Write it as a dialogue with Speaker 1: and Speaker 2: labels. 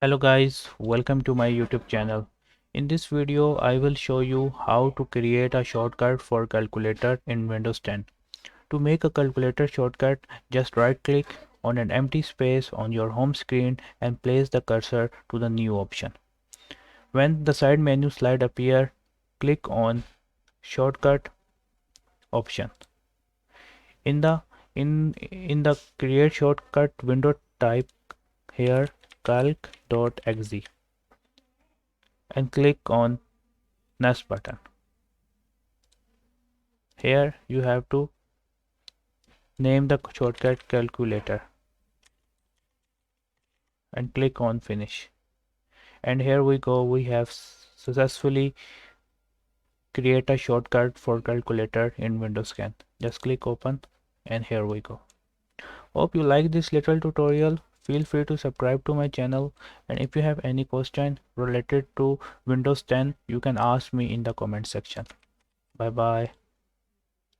Speaker 1: Hello guys, welcome to my YouTube channel. In this video, I will show you how to create a shortcut for calculator in Windows 10. To make a calculator shortcut, just right click on an empty space on your home screen and place the cursor to the new option. When the side menu slide appear, click on shortcut option. In the in the create shortcut window, type here calc.exe and click on next button. Here you have to name the shortcut calculator and click on finish. And here we go, we have successfully create a shortcut for calculator in Windows 10. Just click open and here we go. Hope you like this little tutorial. Feel free to subscribe to my channel, and if you have any question related to Windows 10 you can ask me in the comment section. Bye bye.